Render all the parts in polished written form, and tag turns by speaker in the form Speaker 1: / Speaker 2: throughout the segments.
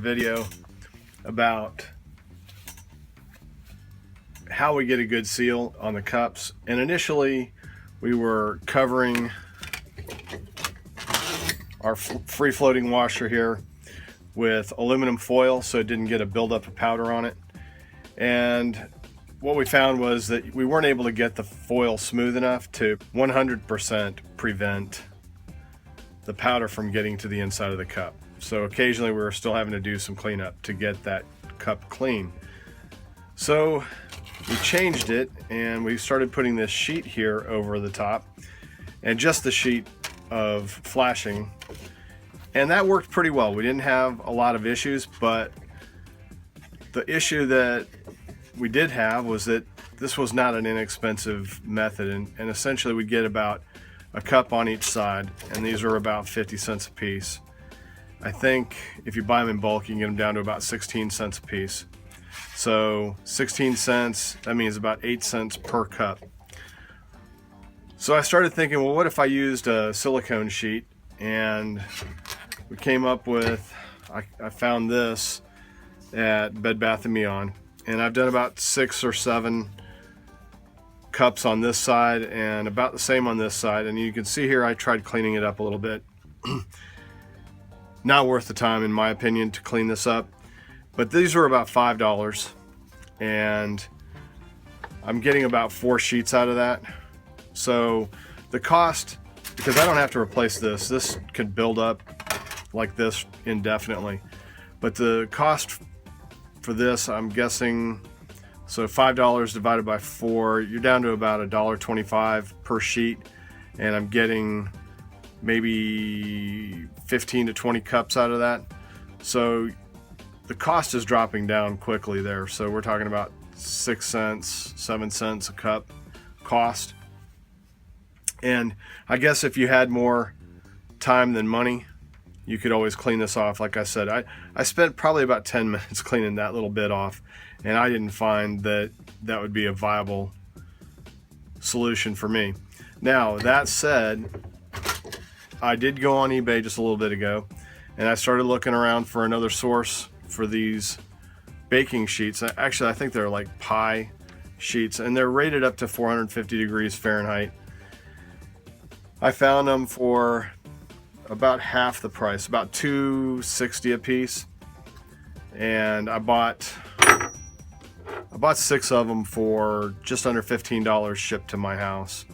Speaker 1: video about how we get a good seal on the cups. And initially we were covering our free-floating washer here with aluminum foil so it didn't get a buildup of powder on it. And what we found was that we weren't able to get the foil smooth enough to 100% prevent the powder from getting to the inside of the cup. So occasionally we were still having to do some cleanup to get that cup clean. So we changed it and we started putting this sheet here over the top, and just the sheet of flashing, and that worked pretty well. We didn't have a lot of issues, but the issue that we did have was that this was not an inexpensive method, and essentially we get about a cup on each side, and these are about 50 cents a piece. I think if you buy them in bulk, you can get them down to about 16 cents a piece. So 16 cents, that means about 8 cents per cup. So I started thinking, well, what if I used a silicone sheet? And we came up with, I found this at Bed Bath & Beyond, and I've done about 6 or 7 cups on this side and about the same on this side. And you can see here I tried cleaning it up a little bit. Not worth the time, in my opinion, to clean this up. But these were about $5, and I'm getting about 4 sheets out of that. So the cost, because I don't have to replace this could build up like this indefinitely. But the cost for this, I'm guessing, so $5 divided by 4, you're down to about $1.25 per sheet, and I'm getting maybe 15 to 20 cups out of that. So the cost is dropping down quickly there. So we're talking about 6 cents, 7 cents a cup cost. And I guess if you had more time than money, you could always clean this off. Like I said, I spent probably about 10 minutes cleaning that little bit off, and I didn't find that that would be a viable solution for me. Now, that said, I did go on eBay just a little bit ago, and I started looking around for another source for these baking sheets. Actually, I think they're like pie sheets, and they're rated up to 450 degrees Fahrenheit. I found them for about half the price, about $2.60 a piece, and I bought 6 of them for just under $15 shipped to my house.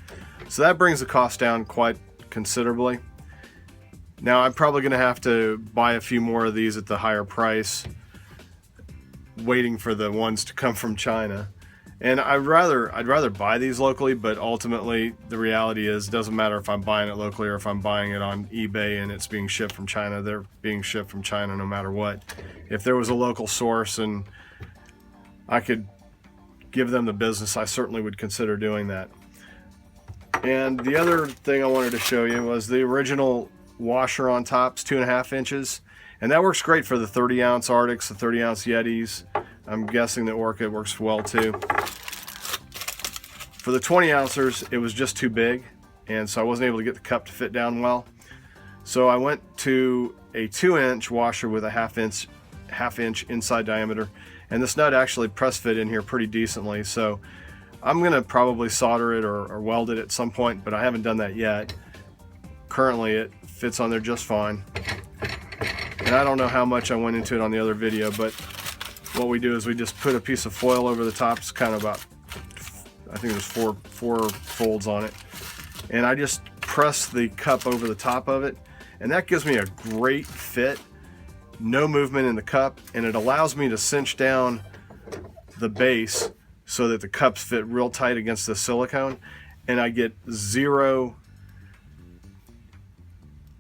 Speaker 1: So that brings the cost down quite considerably. Now I'm probably going to have to buy a few more of these at the higher price, waiting for the ones to come from China. And I'd rather buy these locally, but ultimately the reality is it doesn't matter if I'm buying it locally or if I'm buying it on eBay and it's being shipped from China. They're being shipped from China no matter what. If there was a local source and I could give them the business, I certainly would consider doing that. And the other thing I wanted to show you was the original washer on top's 2.5 inches, and that works great for the 30-ounce Arctics, the 30-ounce Yetis. I'm guessing that Orca works well too. For the 20-ouncers, it was just too big, and so I wasn't able to get the cup to fit down well. So I went to a 2-inch washer with a half inch inside diameter, and this nut actually press fit in here pretty decently. So I'm gonna probably solder it or weld it at some point, but I haven't done that yet. Currently it fits on there just fine. And I don't know how much I went into it on the other video, but what we do is we just put a piece of foil over the top. It's kind of about, I think there's four folds on it. And I just press the cup over the top of it, and that gives me a great fit. No movement in the cup, and it allows me to cinch down the base so that the cups fit real tight against the silicone, and I get zero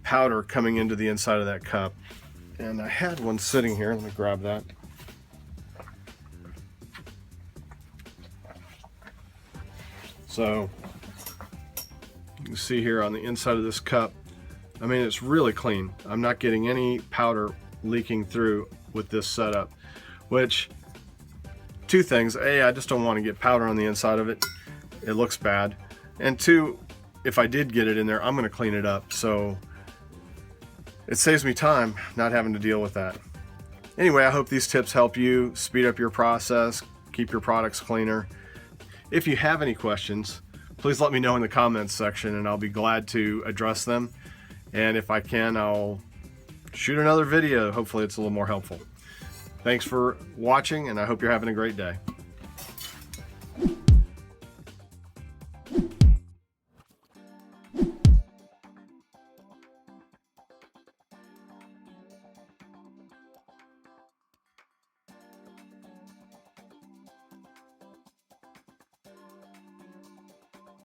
Speaker 1: powder coming into the inside of that cup. And I had one sitting here. Let me grab that. So you can see here on the inside of this cup, I mean, it's really clean. I'm not getting any powder leaking through with this setup, which, two things: A, I just don't want to get powder on the inside of it. It looks bad. And two, if I did get it in there, I'm going to clean it up. So it saves me time not having to deal with that. Anyway, I hope these tips help you speed up your process, keep your products cleaner. If you have any questions, please let me know in the comments section and I'll be glad to address them. And if I can, I'll shoot another video. Hopefully it's a little more helpful. Thanks for watching, and I hope you're having a great day.